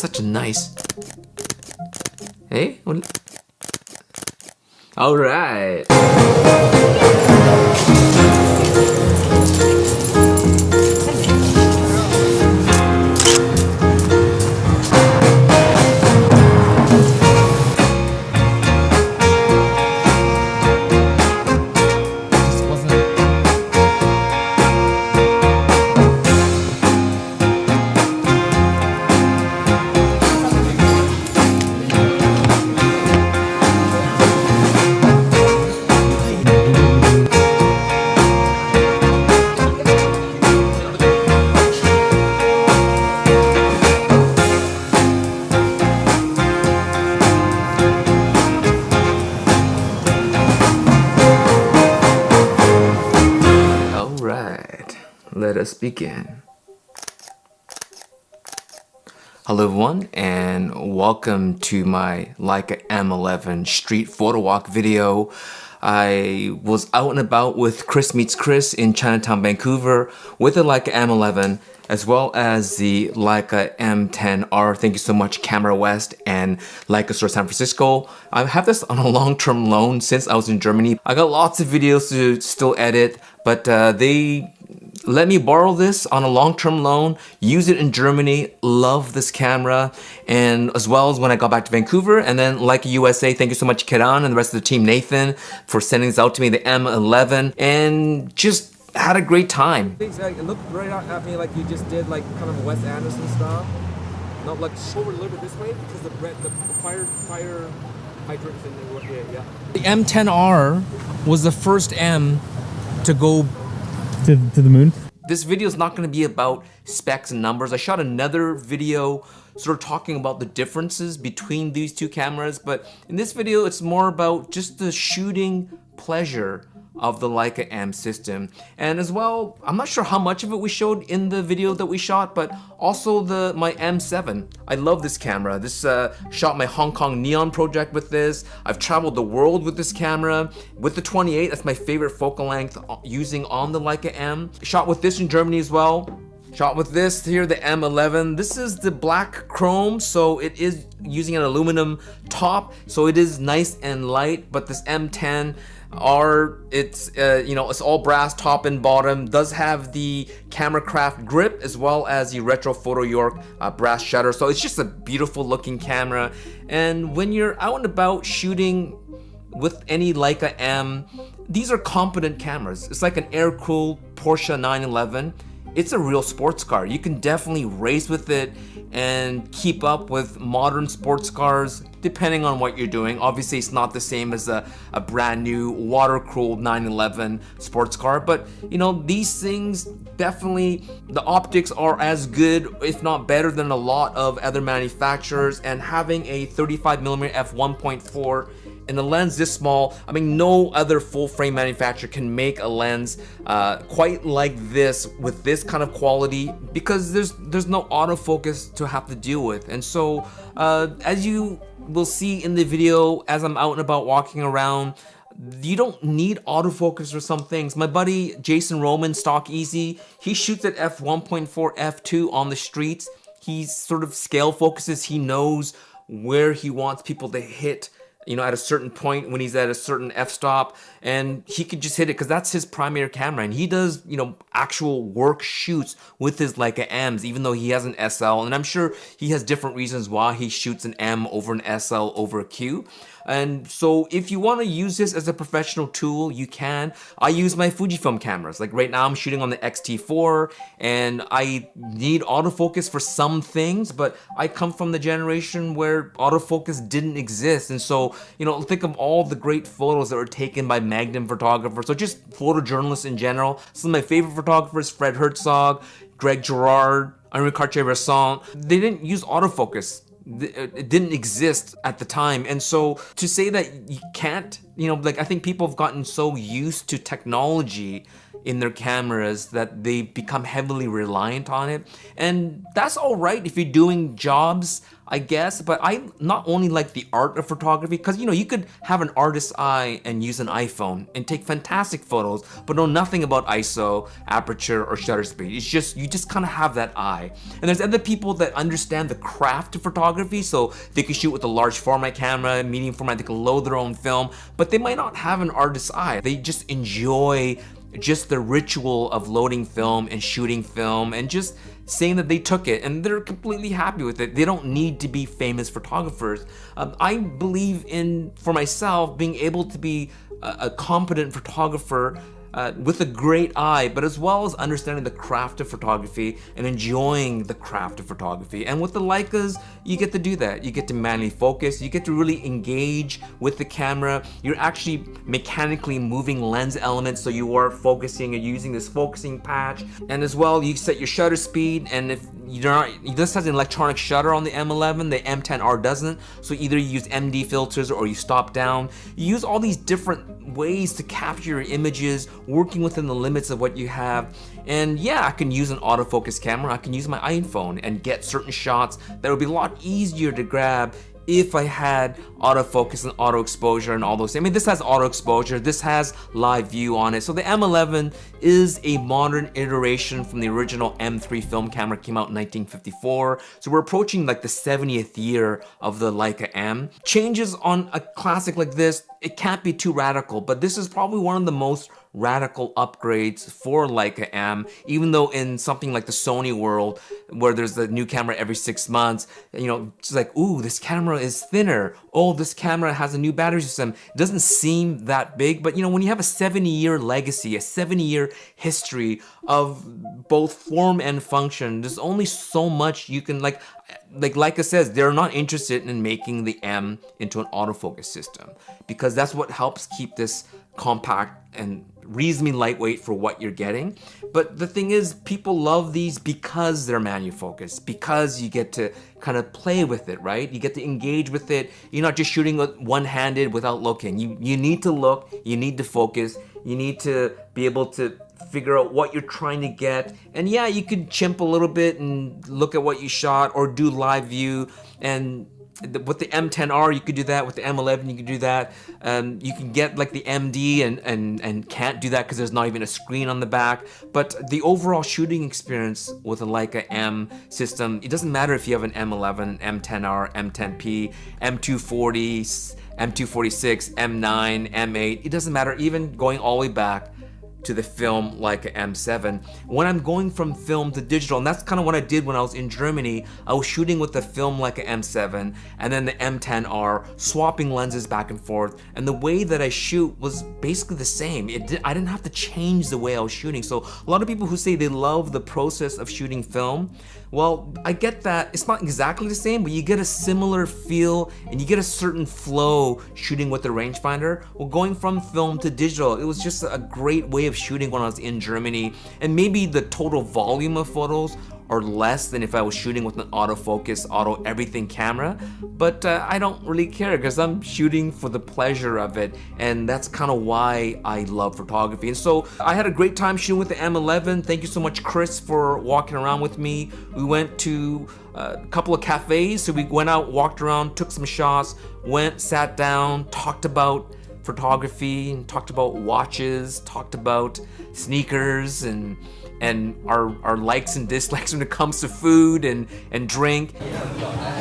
such a nice... Hey? Alright. Let us begin. Hello everyone, and welcome to my Leica M11 street photo walk video. I was out and about with Chris Meets Chris in Chinatown, Vancouver with the Leica M11 as well as the Leica M10R. Thank you so much, Camera West and Leica Store San Francisco. I have this on a long-term loan since I was in Germany. I got lots of videos to still edit, but they let me borrow this on a long-term loan, use it in Germany, love this camera, and as well as when I got back to Vancouver, and then Leica USA, thank you so much Kiran and the rest of the team, Nathan, for sending this out to me, the M11, and just had a great time. It looked right at me like you just did like kind of Wes Anderson style. Not like shoulder a little bit this way because the fire hydrants in there. Yeah. The M10R was the first M to go to the moon. This video is not going to be about specs and numbers. I shot another video sort of talking about the differences between these two cameras, but in this video it's more about just the shooting pleasure of the Leica M system. And as well, I'm not sure how much of it we showed in the video that we shot, but also my M7. I love this camera. This shot my Hong Kong neon project with this. I've traveled the world with this camera. With the 28, that's my favorite focal length using on the Leica M. Shot with this in Germany as well. Shot with this here, the M11. This is the black chrome, so it is using an aluminum top, so it is nice and light, but this M10, it's it's all brass top and bottom, does have the camera craft grip as well as the retro photo York brass shutter, so it's just a beautiful looking camera. And when you're out and about shooting with any Leica M, these are competent cameras. It's like an air-cooled Porsche 911. It's a real sports car. You can definitely race with it and keep up with modern sports cars depending on what you're doing. Obviously, it's not the same as a brand new water-cooled 911 sports car, but these things definitely, the optics are as good, if not better, than a lot of other manufacturers. And having a 35mm f1.4 and a lens this small, I mean, no other full frame manufacturer can make a lens quite like this with this kind of quality, because there's no autofocus to have to deal with. And so as you will see in the video, as I'm out and about walking around, you don't need autofocus for some things. My buddy Jason Roman, Stock Easy, he shoots at f1.4, f2 on the streets. He sort of scale focuses. He knows where he wants people to hit, at a certain point when he's at a certain f-stop, and he could just hit it because that's his primary camera. And he does, actual work shoots with his Leica M's, even though he has an SL. And I'm sure he has different reasons why he shoots an M over an SL over a Q. And so if you want to use this as a professional tool, you can. I use my Fujifilm cameras. Like right now I'm shooting on the X-T4 and I need autofocus for some things, but I come from the generation where autofocus didn't exist. And so, think of all the great photos that were taken by Magnum photographers, or just photojournalists in general. Some of my favorite photographers, Fred Herzog, Greg Girard, Henri Cartier-Bresson, they didn't use autofocus. It didn't exist at the time. And so to say that you can't like I think people have gotten so used to technology in their cameras that they become heavily reliant on it. And that's all right if you're doing jobs, I guess, but I not only like the art of photography, because you could have an artist's eye and use an iPhone and take fantastic photos, but know nothing about ISO, aperture, or shutter speed. It's just, you just kind of have that eye. And there's other people that understand the craft of photography, so they can shoot with a large format camera, medium format, they can load their own film, but they might not have an artist's eye. They just enjoy just the ritual of loading film and shooting film and just saying that they took it and they're completely happy with it. They don't need to be famous photographers. I believe in, for myself, being able to be a competent photographer with a great eye, but as well as understanding the craft of photography and enjoying the craft of photography. And with the Leicas, you get to do that. You get to manually focus, you get to really engage with the camera. You're actually mechanically moving lens elements, so you are focusing and using this focusing patch. And as well, you set your shutter speed, and if you're not, this has an electronic shutter on the M11, the M10R doesn't, so either you use MD filters or you stop down. You use all these different ways to capture your images, working within the limits of what you have. And yeah, I can use an autofocus camera, I can use my iPhone and get certain shots that would be a lot easier to grab if I had autofocus and auto exposure and all those. I mean, this has auto exposure, this has live view on it. So the M11 is a modern iteration from the original M3 film camera, came out in 1954. So we're approaching like the 70th year of the Leica M. Changes on a classic like this, it can't be too radical, but this is probably one of the most radical upgrades for Leica M, even though in something like the Sony world, where there's a new camera every 6 months, it's like, ooh, this camera is thinner. Oh, this camera has a new battery system. It doesn't seem that big, but when you have a 70-year legacy, a 70-year history of both form and function, there's only so much you can, like Leica says, they're not interested in making the M into an autofocus system, because that's what helps keep this compact and reasonably lightweight for what you're getting. But the thing is, people love these because they're manual focused, because you get to kind of play with it, right? You get to engage with it. You're not just shooting one-handed without looking. You need to look, you need to focus, you need to be able to figure out what you're trying to get. And yeah, you could chimp a little bit and look at what you shot or do live view. And with the M10R, you could do that. With the M11, you could do that. You can get like the MD and can't do that because there's not even a screen on the back. But the overall shooting experience with a Leica M system, it doesn't matter if you have an M11, M10R, M10P, M240, M246, M9, M8. It doesn't matter, even going all the way back to the film Leica M7. When I'm going from film to digital, and that's kind of what I did when I was in Germany, I was shooting with the film Leica M7 and then the M10R, swapping lenses back and forth, and the way that I shoot was basically the same. I didn't have to change the way I was shooting. So a lot of people who say they love the process of shooting film, well, I get that. It's not exactly the same, but you get a similar feel and you get a certain flow shooting with the rangefinder. Well, going from film to digital, it was just a great way of shooting when I was in Germany. And maybe the total volume of photos are less than if I was shooting with an autofocus, auto everything camera, but I don't really care because I'm shooting for the pleasure of it, and that's kind of why I love photography. And so I had a great time shooting with the M11. Thank you so much, Chris, for walking around with me. We went to a couple of cafes, so we went out, walked around, took some shots, went, sat down, talked about photography, and talked about watches, talked about sneakers, and our likes and dislikes when it comes to food and drink.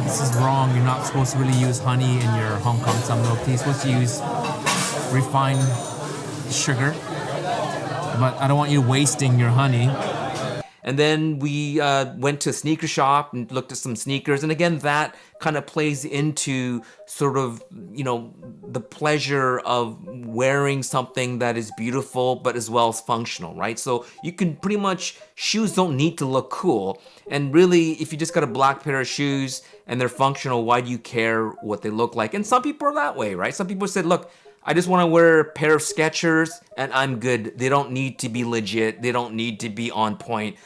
This is wrong. You're not supposed to really use honey in your Hong Kong style milk tea. You're supposed to use refined sugar, but I don't want you wasting your honey. And then we went to a sneaker shop and looked at some sneakers. And again, that kind of plays into sort of, the pleasure of wearing something that is beautiful, but as well as functional, right? So you can pretty much, shoes don't need to look cool. And really, if you just got a black pair of shoes and they're functional, why do you care what they look like? And some people are that way, right? Some people said, look, I just want to wear a pair of Skechers and I'm good. They don't need to be legit. They don't need to be on point.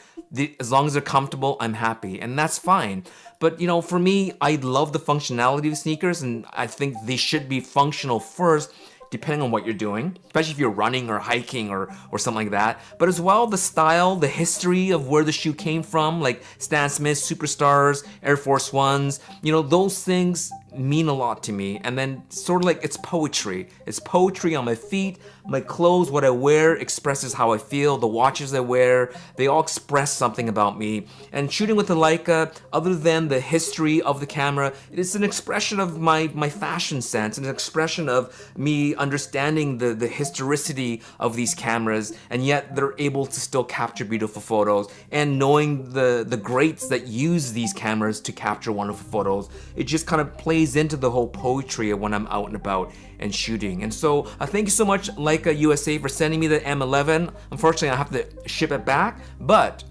As long as they're comfortable, I'm happy, and that's fine. But for me, I love the functionality of sneakers, and I think they should be functional first depending on what you're doing, especially if you're running or hiking or something like that. But as well, the style, the history of where the shoe came from, like Stan Smith, Superstars, Air Force Ones, you know, those things mean a lot to me. And then sort of like it's poetry. It's poetry on my feet, my clothes, what I wear expresses how I feel. The watches I wear, they all express something about me. And shooting with the Leica, other than the history of the camera, it is an expression of my fashion sense, an expression of me understanding the historicity of these cameras, and yet they're able to still capture beautiful photos, and knowing the greats that use these cameras to capture wonderful photos. It just kind of plays into the whole poetry of when I'm out and about and shooting. And so thank you so much, Leica USA, for sending me the M11. Unfortunately, I have to ship it back, but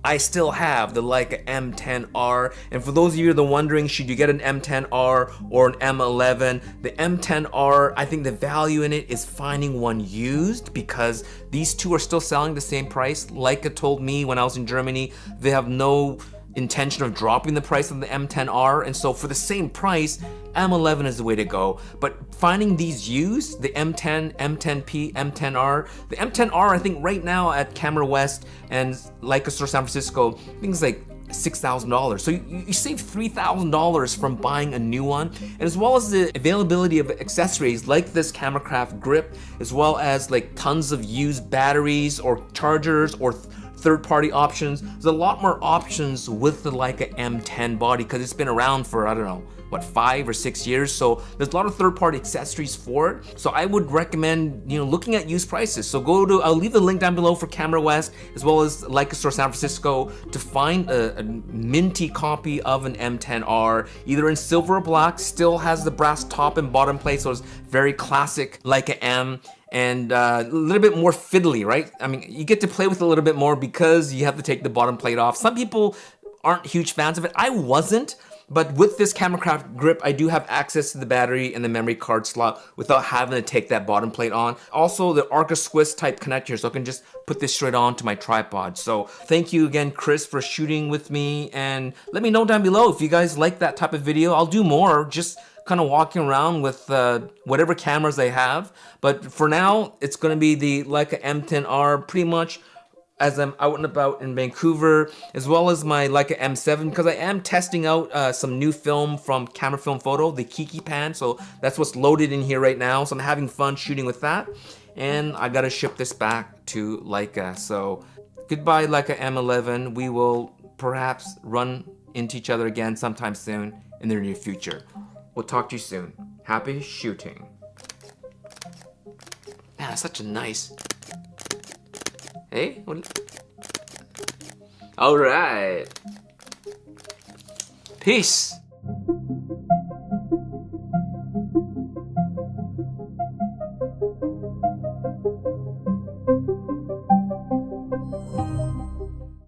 I still have the Leica M10R. And for those of you that are wondering, should you get an M10R or an M11? The M10R, I think the value in it is finding one used, because these two are still selling the same price. Leica told me when I was in Germany, they have no intention of dropping the price of the M10R, and so for the same price, M11 is the way to go. But finding these used, the M10, M10P, M10R, the M10R I think right now at Camera West and Leica Store San Francisco, I think it's like $6,000. So you save $3,000 from buying a new one, and as well as the availability of accessories like this camera craft grip, as well as like tons of used batteries or chargers or third-party options. There's a lot more options with the Leica M10 body because it's been around for, I don't know, what, 5 or 6 years. So there's a lot of third-party accessories for it. So I would recommend, you know, looking at used prices. So I'll leave the link down below for Camera West as well as Leica Store San Francisco to find a minty copy of an M10R, either in silver or black. Still has the brass top and bottom plate, so it's very classic Leica M. And a little bit more fiddly, right? I mean, you get to play with it a little bit more because you have to take the bottom plate off. Some people aren't huge fans of it. I wasn't, but with this camera craft grip, I do have access to the battery and the memory card slot without having to take that bottom plate on. Also, the Arca Swiss type connector, so I can just put this straight onto my tripod. So thank you again, Chris, for shooting with me, and let me know down below if you guys like that type of video. I'll do more, just kind of walking around with whatever cameras I have. But for now, it's going to be the Leica M10R pretty much as I'm out and about in Vancouver, as well as my Leica M7, because I am testing out some new film from Camera Film Photo, the Kiki Pan. So that's what's loaded in here right now. So I'm having fun shooting with that. And I got to ship this back to Leica. So goodbye, Leica M11. We will perhaps run into each other again sometime soon in the near future. We'll talk to you soon. Happy shooting. Man, that's such a nice... Hey? All right. Peace.